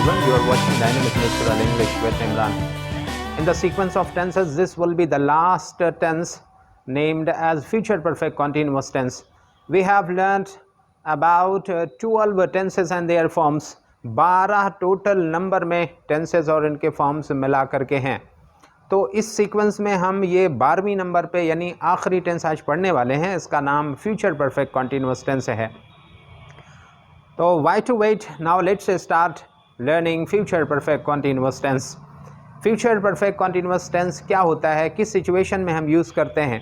everyone, you are watching Dynamic Natural English with Imran. In the sequence of tenses, this will be the last tense named as future perfect continuous tense. We have learnt about 12 tenses and their forms. 12 total number में tenses और इनके forms मिला करके हैं. तो इस sequence में हम ये 12वीं नंबर पे यानी आखिरी टेंस आज पढ़ने वाले हैं. इसका नाम फ्यूचर परफेक्ट कॉन्टीन्यूअस टेंस है. तो why to wait? Now let's start learning future perfect continuous tense. Future perfect continuous tense क्या होता है, किस सिचुएशन में हम यूज़ करते हैं?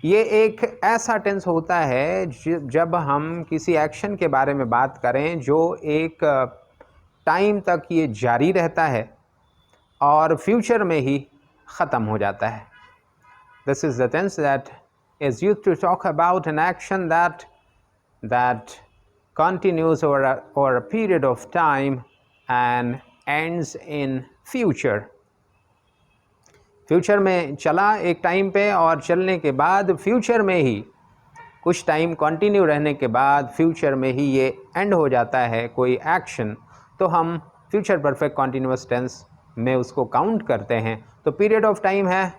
ये एक ऐसा टेंस होता है जब हम किसी एक्शन के बारे में बात करें जो एक टाइम तक ये जारी रहता है और फ्यूचर में ही ख़त्म हो जाता है. This is the tense that is used to talk about an action that continues over a period of time and ends in future. Future में चला एक टाइम पे और चलने के बाद फ्यूचर में ही कुछ टाइम कंटिन्यू रहने के बाद फ्यूचर में ही ये एंड हो जाता है कोई एक्शन, तो हम फ्यूचर परफेक्ट कॉन्टीन्यूअस टेंस में उसको काउंट करते हैं. तो पीरियड ऑफ टाइम है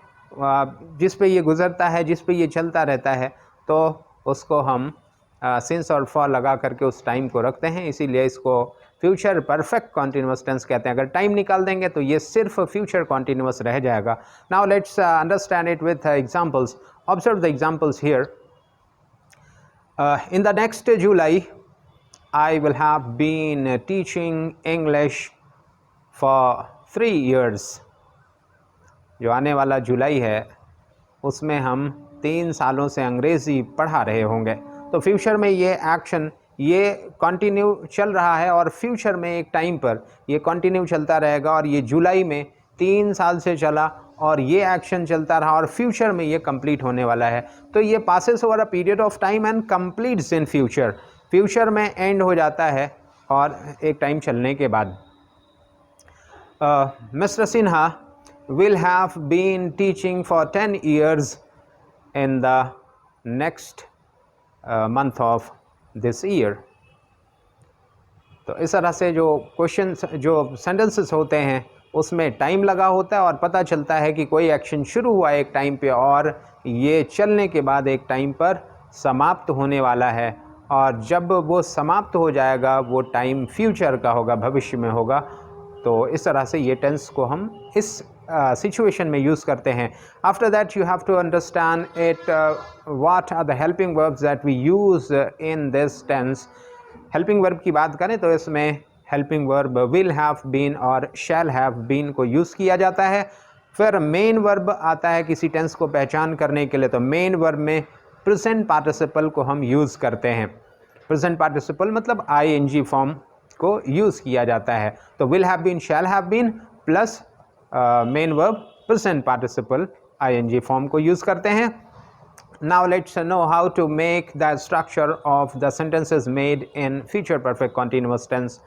जिस पे ये गुज़रता है, जिस पे ये चलता रहता है, तो उसको हम सिंस और फॉर लगा करके उस टाइम को रखते हैं. इसीलिए इसको फ्यूचर परफेक्ट कॉन्टीन्यूअस टेंस कहते हैं. अगर टाइम निकाल देंगे तो ये सिर्फ फ्यूचर कॉन्टीन्यूअस रह जाएगा. Now let's understand it with examples. Observe the examples here. In the next July I will have been teaching English for 3 years. जो आने वाला जुलाई है उसमें हम 3 सालों से अंग्रेज़ी पढ़ा रहे होंगे. तो फ्यूचर में ये एक्शन ये कंटिन्यू चल रहा है और फ्यूचर में एक टाइम पर ये कंटिन्यू चलता रहेगा और ये जुलाई में 3 साल से चला और ये एक्शन चलता रहा और फ्यूचर में ये कंप्लीट होने वाला है. तो ये passes over a period of time and completes in future. Future में एंड हो जाता है और एक टाइम चलने के बाद. Mister Sinha will have been teaching for 10 years in the next month of this year. तो इस तरह से जो क्वेश्चन जो सेंटेंसेस होते हैं उसमें टाइम लगा होता है और पता चलता है कि कोई एक्शन शुरू हुआ एक टाइम पे और ये चलने के बाद एक टाइम पर समाप्त होने वाला है और जब वो समाप्त हो जाएगा वो टाइम फ्यूचर का होगा, भविष्य में होगा. तो इस तरह से ये टेंस को हम इस सिचुएशन में यूज़ करते हैं. After that you have to understand it what are the helping verbs that we use in this tense. Helping verb की बात करें तो इसमें helping verb will have been और शैल हैव बीन को यूज़ किया जाता है. फिर मेन वर्ब आता है किसी टेंस को पहचान करने के लिए. तो मेन वर्ब में प्रेजेंट पार्टिसिपल को हम यूज़ करते हैं. प्रेजेंट पार्टिसिपल मतलब आईएनजी फॉर्म को यूज़ किया जाता है. तो will have been, shall have been plus main verb present participle ING form को यूज़ करते हैं. Now let's know how to make the structure of the sentences made in future perfect continuous tense.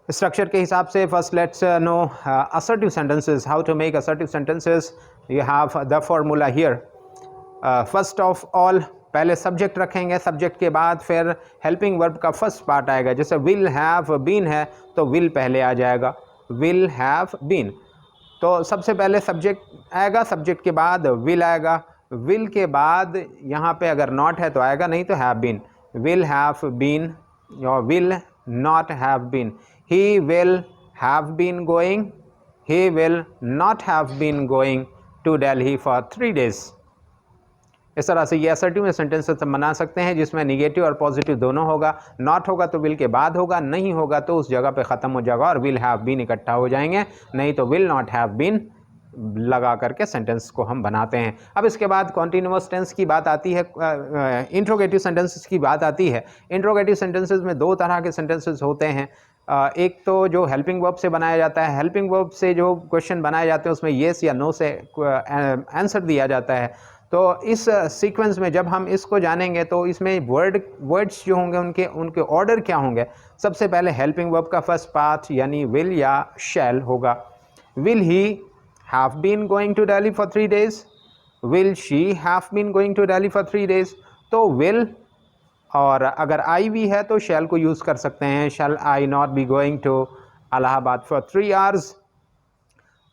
Structure के हिसाब से first let's know assertive sentences. How to make assertive sentences. You have the formula here. First of all पहले subject रखेंगे, subject के बाद फिर helping verb का first part आएगा. जैसे विल हैव बीन है तो विल पहले आ जाएगा, विल हैव बीन. तो सबसे पहले सब्जेक्ट आएगा, सब्जेक्ट के बाद विल आएगा, विल के बाद यहाँ पे अगर नॉट है तो आएगा, नहीं तो have been. Will have been और will not have been. He will have been going, he will not have been going to Delhi for 3 days. इस तरह से ये असर्टिव सेंटेंसेस हम बना सकते हैं जिसमें निगेटिव और पॉजिटिव दोनों होगा. नॉट होगा तो विल के बाद होगा, नहीं होगा तो उस जगह पे ख़त्म हो जाएगा और विल हैव बीन इकट्ठा हो जाएंगे, नहीं तो विल नॉट हैव बीन लगा करके सेंटेंस को हम बनाते हैं. अब इसके बाद कॉन्टीन्यूअस टेंस की बात आती है, इंट्रोगेटिव सेंटेंसेस की बात आती है. इंट्रोगेटिव सेंटेंसेस में 2 तरह के सेंटेंसेस होते हैं. एक तो जो हेल्पिंग वर्ब से बनाया जाता है. हेल्पिंग वर्ब से जो क्वेश्चन बनाए जाते हैं उसमें येस या नो से आंसर दिया जाता है. तो इस सीक्वेंस में जब हम इसको जानेंगे तो इसमें वर्ड्स जो होंगे उनके ऑर्डर क्या होंगे. सबसे पहले हेल्पिंग वर्ब का फर्स्ट पार्ट यानी विल या शैल होगा. Will he have been going to Delhi for 3 days. Will she have been going to Delhi for 3 days. तो विल और अगर आई भी है तो शैल को यूज़ कर सकते हैं. Shall I not be going to Allahabad for 3 hours.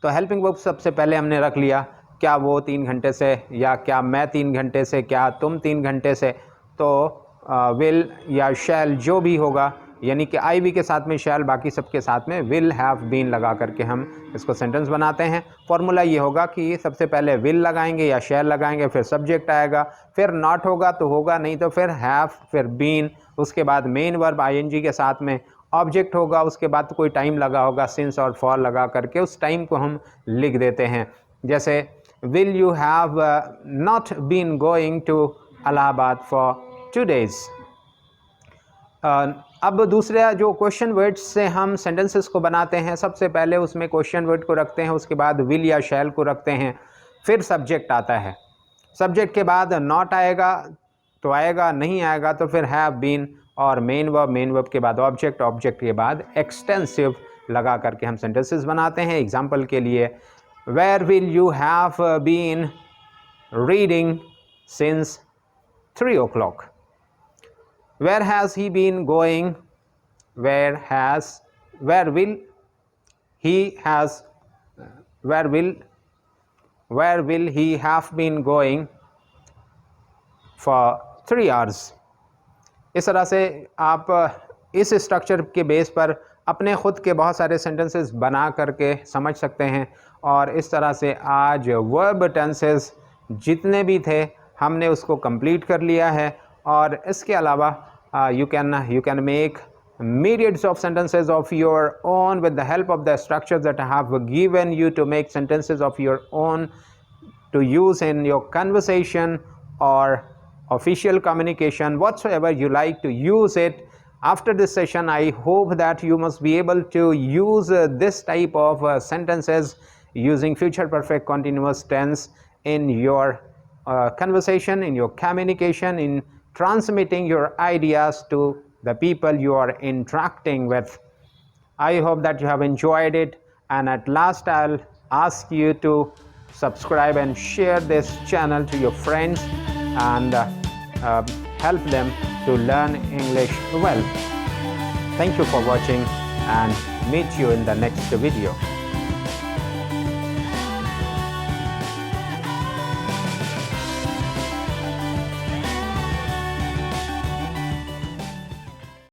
तो हेल्पिंग वर्ब सबसे पहले हमने रख लिया, क्या वो 3 घंटे से, या क्या मैं 3 घंटे से, क्या तुम 3 घंटे से। तो विल या शैल जो भी होगा, यानी कि आई वी के साथ में शैल, बाकी सबके साथ में विल हैव बीन लगा करके हम इसको सेंटेंस बनाते हैं। फॉर्मूला ये होगा कि सबसे पहले विल लगाएंगे या शैल लगाएंगे, फिर सब्जेक्ट आएगा, फिर नॉट होगा तो होगा, नहीं तो फिर हैव, फिर बीन, उसके बाद मेन वर्ब आईएनजी के साथ में ऑब्जेक्ट होगा, उसके बाद तो कोई टाइम लगा होगा, सिंस और फॉर लगा करके उस टाइम को हम लिख देते हैं। जैसे will you have not been going to Allahabad for 2 days। अब दूसरा जो क्वेश्चन वर्ड्स से हम सेंटेंसेस को बनाते हैं, सबसे पहले उसमें क्वेश्चन वर्ड को रखते हैं, उसके बाद विल या शैल को रखते हैं, फिर सब्जेक्ट आता है। सब्जेक्ट के बाद नॉट आएगा तो आएगा, नहीं आएगा तो फिर हैव बीन, और मेन वर्ब के बाद ऑब्जेक्ट, ऑब्जेक्ट के बाद एक्सटेंसिव लगा करके हम सेंटेंसेस बनाते हैं। एग्जाम्पल के लिए, where will you have been reading since 3 o'clock। Where has he been going? Where will he have been going for 3 hours? इस तरह से आप इस स्ट्रक्चर के बेस पर अपने ख़ुद के बहुत सारे सेंटेंसेस बना करके समझ सकते हैं। और इस तरह से आज वर्ब टेंसेस जितने भी थे हमने उसको कंप्लीट कर लिया है। और इसके अलावा you can make myriads of sentences of your own with the help of the structures that I have given you to make sentences of your own to use in your conversation or official communication, whatsoever you like to use it. After this session, I hope that you must be able to use this type of sentences using future perfect continuous tense in your conversation, in your communication, in transmitting your ideas to the people you are interacting with. I hope that you have enjoyed it, and at last I'll ask you to subscribe and share this channel to your friends and help them to learn English well. Thank you for watching, and meet you in the next video.